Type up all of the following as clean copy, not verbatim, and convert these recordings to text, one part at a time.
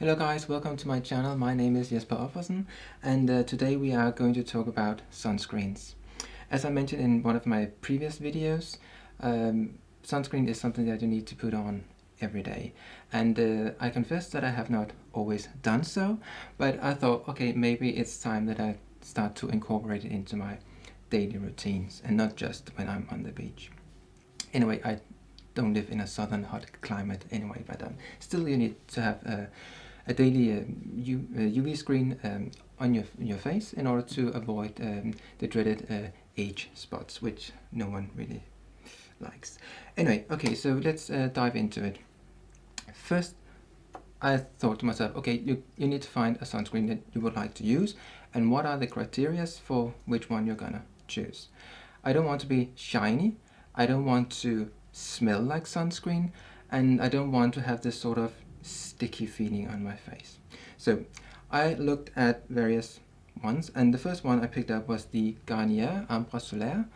Hello guys, welcome to my channel. My name is Jesper Offersen, and today we are going to talk about sunscreens. As I mentioned in one of my previous videos, sunscreen is something that you need to put on every day, and I confess that I have not always done so, but I thought, okay, maybe it's time that I start to incorporate it into my daily routines and not just when I'm on the beach. Anyway, I don't live in a southern hot climate anyway, but still you need to have a daily UV screen on your face in order to avoid the dreaded age spots, which no one really likes. Anyway, okay, so let's dive into it. First, I thought to myself, okay, you need to find a sunscreen that you would like to use, and what are the criteria for which one you're gonna choose. I don't want to be shiny, I don't want to smell like sunscreen, and I don't want to have this sort of sticky feeling on my face. So I looked at various ones, and the first one I picked up was the Garnier Ambre Solaire,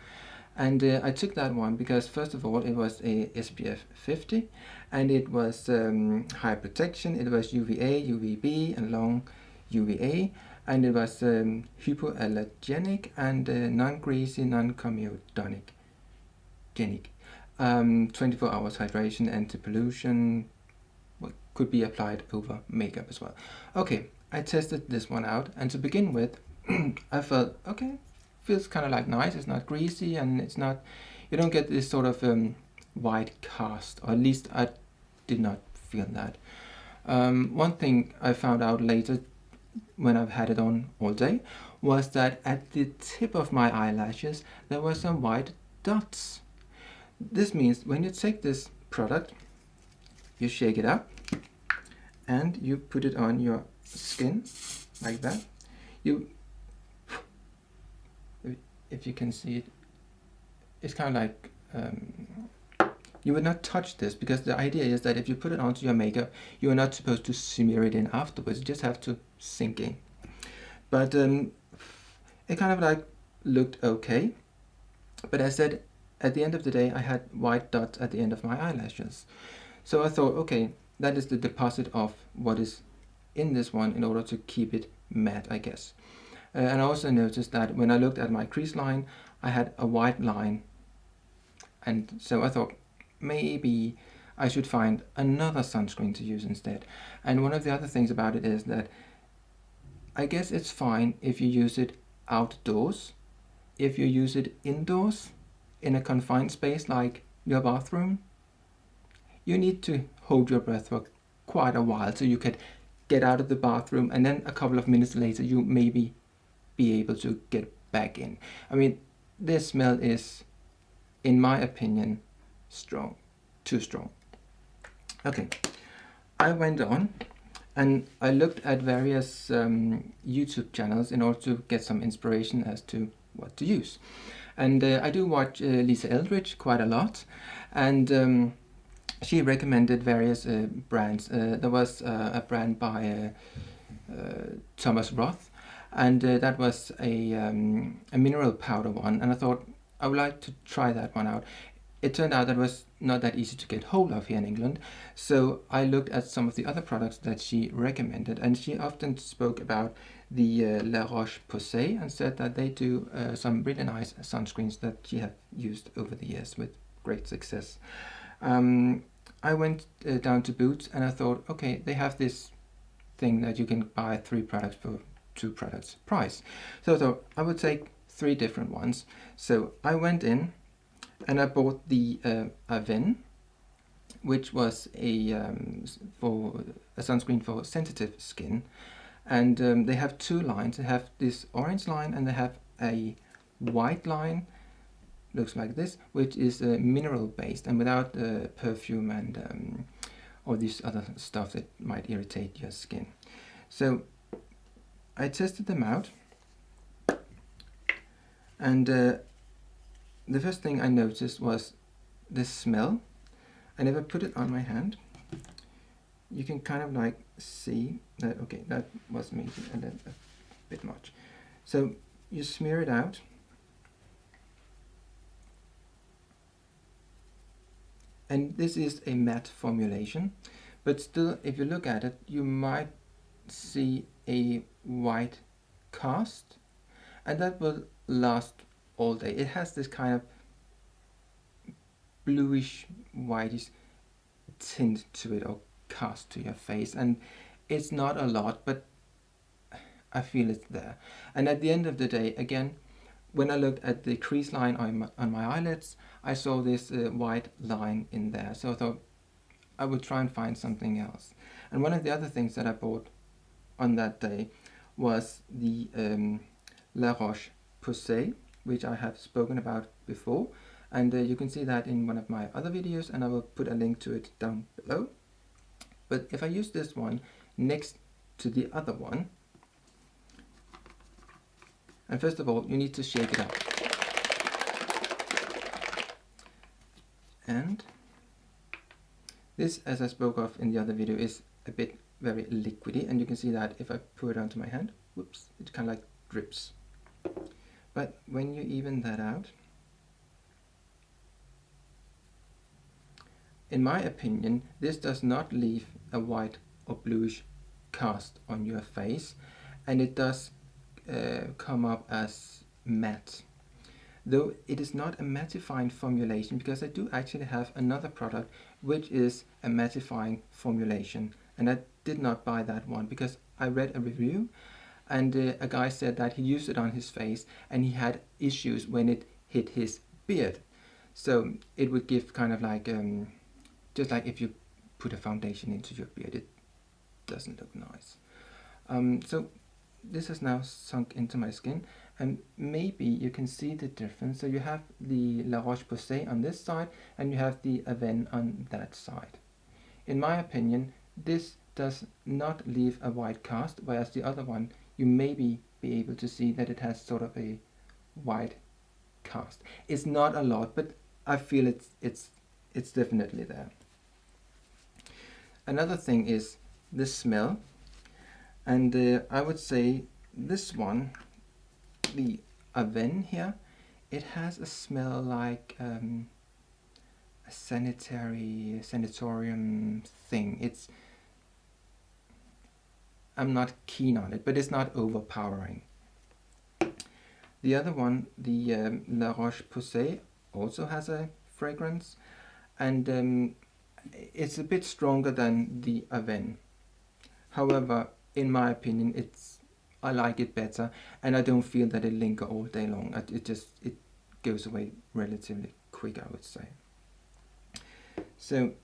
and I took that one because first of all it was a SPF 50 and it was high protection, it was UVA, UVB and long UVA, and it was hypoallergenic and non-greasy, non-comedogenic. 24 hours hydration, anti-pollution, could be applied over makeup as well. Okay, I tested this one out, and to begin with, I felt, okay, feels kind of like nice, it's not greasy, and it's not, you don't get this sort of white cast, or at least I did not feel that. One thing I found out later when I've had it on all day was that at the tip of my eyelashes there were some white dots. This means when you take this product, you shake it up and you put it on your skin like that. If you can see it, it's kind of like you would not touch this, because the idea is that if you put it onto your makeup, you are not supposed to smear it in afterwards. You just have to sink in. But it kind of like looked okay. But I said, at the end of the day, I had white dots at the end of my eyelashes. So I thought, okay, that is the deposit of what is in this one in order to keep it matte, I guess. And I also noticed that when I looked at my crease line, I had a white line. And so I thought, maybe I should find another sunscreen to use instead. And one of the other things about it is that I guess it's fine if you use it outdoors. If you use it indoors, in a confined space like your bathroom, you need to hold your breath for quite a while so you could get out of the bathroom, and then a couple of minutes later you maybe be able to get back in. I mean, this smell is, in my opinion, strong, too strong. Okay, I went on and I looked at various YouTube channels in order to get some inspiration as to what to use. And I do watch Lisa Eldridge quite a lot, and she recommended various brands. There was a brand by Thomas Roth, and that was a mineral powder one, and I thought I would like to try that one out. It turned out that it was not that easy to get hold of here in England, so I looked at some of the other products that she recommended, and she often spoke about the La Roche-Posay and said that they do some really nice sunscreens that she had used over the years with great success. I went down to Boots and I thought, okay, they have this thing that you can buy 3 products for 2 products price. So I thought I would take 3 different ones. So I went in and I bought the Avène, which was for a sunscreen for sensitive skin. And they have 2 lines. They have this orange line and they have a white line, looks like this, which is mineral based and without perfume and all this other stuff that might irritate your skin. So I tested them out, and the first thing I noticed was the smell. I never put it on my hand. You can kind of like see that, okay, that was maybe a bit much. So you smear it out, and this is a matte formulation, but still, if you look at it, you might see a white cast, and that will last all day. It has this kind of bluish whitish tint to it, or cast to your face, and it's not a lot, but I feel it's there. And at the end of the day, again, when I looked at the crease line on my eyelids, I saw this white line in there, so I thought I would try and find something else. And one of the other things that I bought on that day was the La Roche-Posay, which I have spoken about before, and you can see that in one of my other videos, and I will put a link to it down below. But if I use this one next to the other one, and first of all, you need to shake it up. And this, as I spoke of in the other video, is a bit very liquidy, and you can see that if I pour it onto my hand, whoops, it kind of like drips. But when you even that out, in my opinion, this does not leave a white or bluish cast on your face, and it does come up as matte. Though it is not a mattifying formulation, because I do actually have another product which is a mattifying formulation, and I did not buy that one because I read a review, and a guy said that he used it on his face and he had issues when it hit his beard. So it would give kind of like, just like if you put a foundation into your beard, it doesn't look nice. So this has now sunk into my skin, and maybe you can see the difference. So you have the La Roche-Posay on this side, and you have the Avène on that side. In my opinion, this does not leave a white cast, whereas the other one, you maybe be able to see that it has sort of a white cast. It's not a lot, but I feel it's definitely there. Another thing is the smell, and I would say this one, the Avène here, it has a smell like a sanatorium thing. I'm not keen on it, but it's not overpowering. The other one, the La Roche-Posay, also has a fragrance, and it's a bit stronger than the Avène. However, in my opinion, I like it better, and I don't feel that it lingers all day long. It goes away relatively quick, I would say. So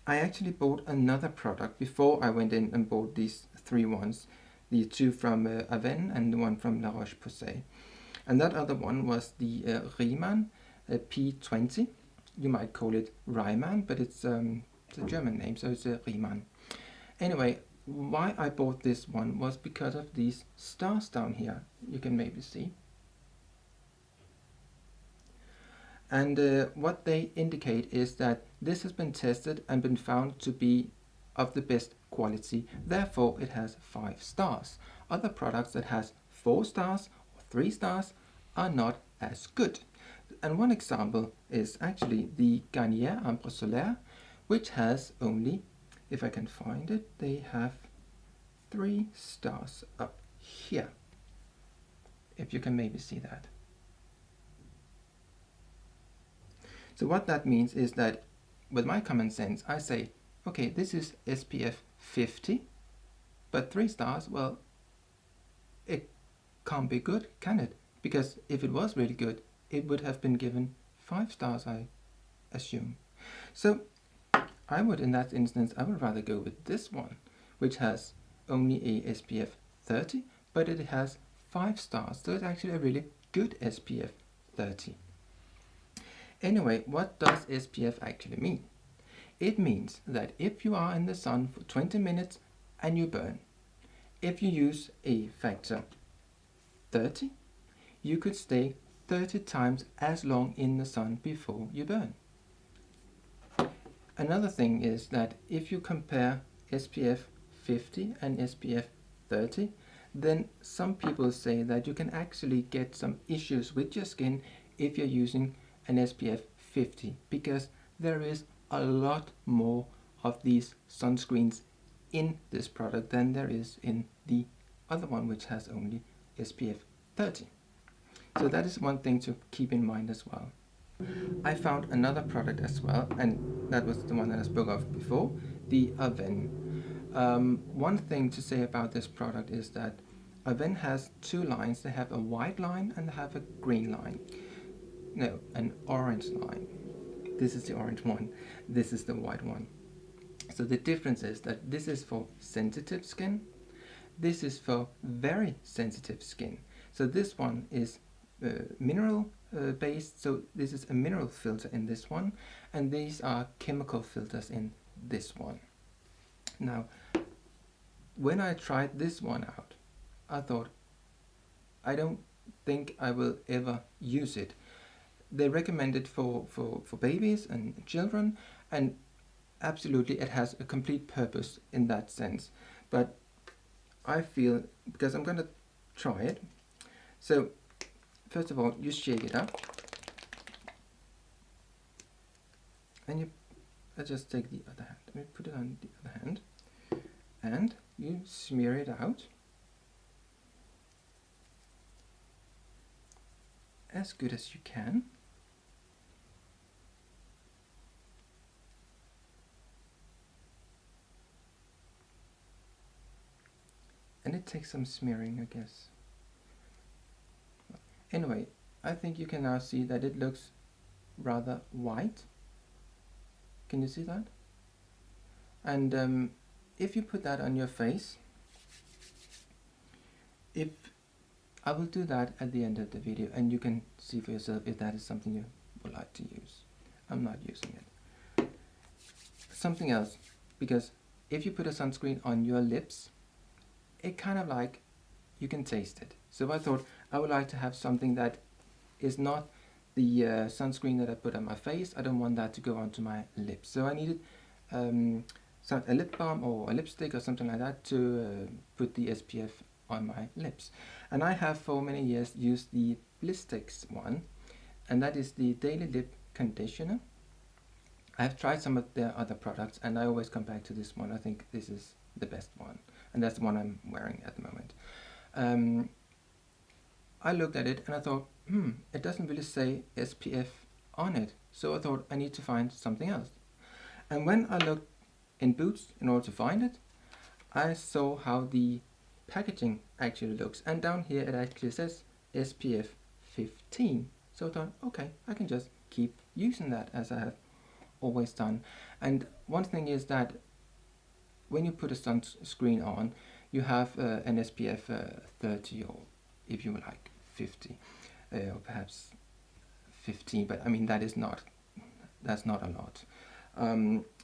I actually bought another product before I went in and bought these three ones, the two from Avène and the one from La Roche-Posay. And that other one was the Riemann P20. You might call it Riemann, but it's a German name, so it's a Riemann. Anyway, why I bought this one was because of these stars down here. You can maybe see. And what they indicate is that this has been tested and been found to be of the best quality. Therefore, it has 5 stars. Other products that has 4 stars or 3 stars are not as good. And one example is actually the Garnier Ambre Solaire, which has only, if I can find it, they have 3 stars up here. If you can maybe see that. So what that means is that with my common sense, I say, okay, this is SPF 50, but 3 stars, well, it can't be good, can it? Because if it was really good, it would have been given 5 stars, I assume. So I would, in that instance, I would rather go with this one, which has only a SPF 30, but it has 5 stars. So it's actually a really good SPF 30. Anyway, what does SPF actually mean? It means that if you are in the sun for 20 minutes and you burn, if you use a factor 30, you could stay 30 times as long in the sun before you burn. Another thing is that if you compare SPF 50 and SPF 30, then some people say that you can actually get some issues with your skin if you're using an SPF 50, because there is a lot more of these sunscreens in this product than there is in the other one, which has only SPF 30. So that is one thing to keep in mind as well. I found another product as well, and that was the one that I spoke of before, the Avène. One thing to say about this product is that Avène has two lines. They have a white line and they have a green line. No, an orange line. This is the orange one. This is the white one. So the difference is that this is for sensitive skin. This is for very sensitive skin. So this one is mineral based. So this is a mineral filter in this one. And these are chemical filters in this one. Now, when I tried this one out, I thought, I don't think I will ever use it. They recommend it for babies and children, and absolutely it has a complete purpose in that sense. But I feel, because I'm going to try it, so first of all you shake it up, and I just take the other hand, let me put it on the other hand, and you smear it out as good as you can. And it takes some smearing, I guess. Anyway, I think you can now see that it looks rather white. Can you see that? And if you put that on your face, I will do that at the end of the video, and you can see for yourself if that is something you would like to use. I'm not using it. Something else, because if you put a sunscreen on your lips, it kind of like, you can taste it. So I thought I would like to have something that is not the sunscreen that I put on my face. I don't want that to go onto my lips. So I needed a lip balm or a lipstick or something like that to put the SPF on my lips. And I have for many years used the Blistex one, and that is the Daily Lip Conditioner. I have tried some of their other products and I always come back to this one. I think this is the best one, and that's the one I'm wearing at the moment. I looked at it and I thought, it doesn't really say SPF on it, so I thought I need to find something else. And when I looked in Boots in order to find it, I saw how the packaging actually looks, and down here it actually says SPF 15. So I thought, okay, I can just keep using that as I have always done. And one thing is that when you put a sunscreen on, you have an SPF 30, or if you like 50, or perhaps 15, but I mean that's not a lot.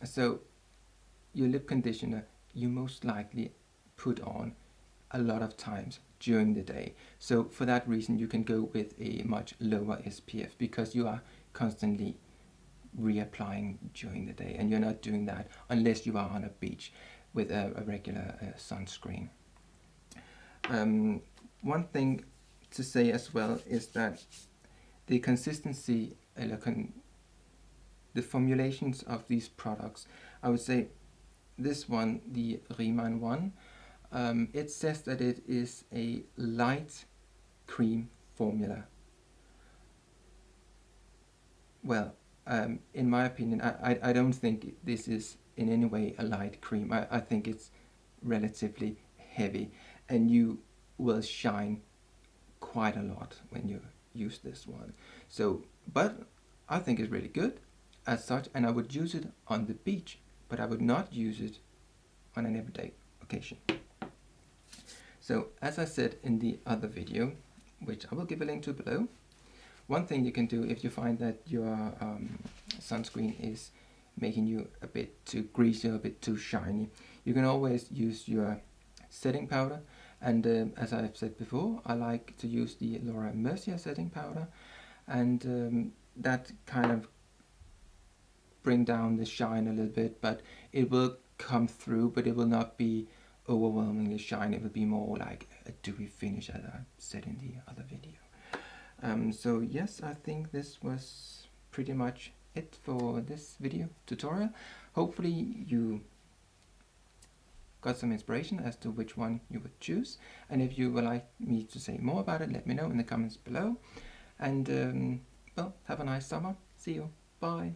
So your lip conditioner you most likely put on a lot of times during the day. So for that reason you can go with a much lower SPF, because you are constantly reapplying during the day, and you're not doing that unless you are on a beach with a regular sunscreen. One thing to say as well is that the consistency, the formulations of these products, I would say this one, the Riemann one, it says that it is a light cream formula. Well, in my opinion, I don't think this is in any way a light cream. I think it's relatively heavy, and you will shine quite a lot when you use this one. So, but I think it's really good as such, and I would use it on the beach, but I would not use it on an everyday occasion. So as I said in the other video, which I will give a link to below, one thing you can do if you find that your sunscreen is making you a bit too greasy or a bit too shiny, you can always use your setting powder. And as I've said before, I like to use the Mercier setting powder, and that kind of bring down the shine a little bit, but it will come through, but it will not be overwhelmingly shiny. It will be more like a dewy finish, as I said in the other video. So yes, I think this was pretty much it for this video tutorial. Hopefully you got some inspiration as to which one you would choose, and if you would like me to say more about it, let me know in the comments below. And well, have a nice summer. See you. Bye.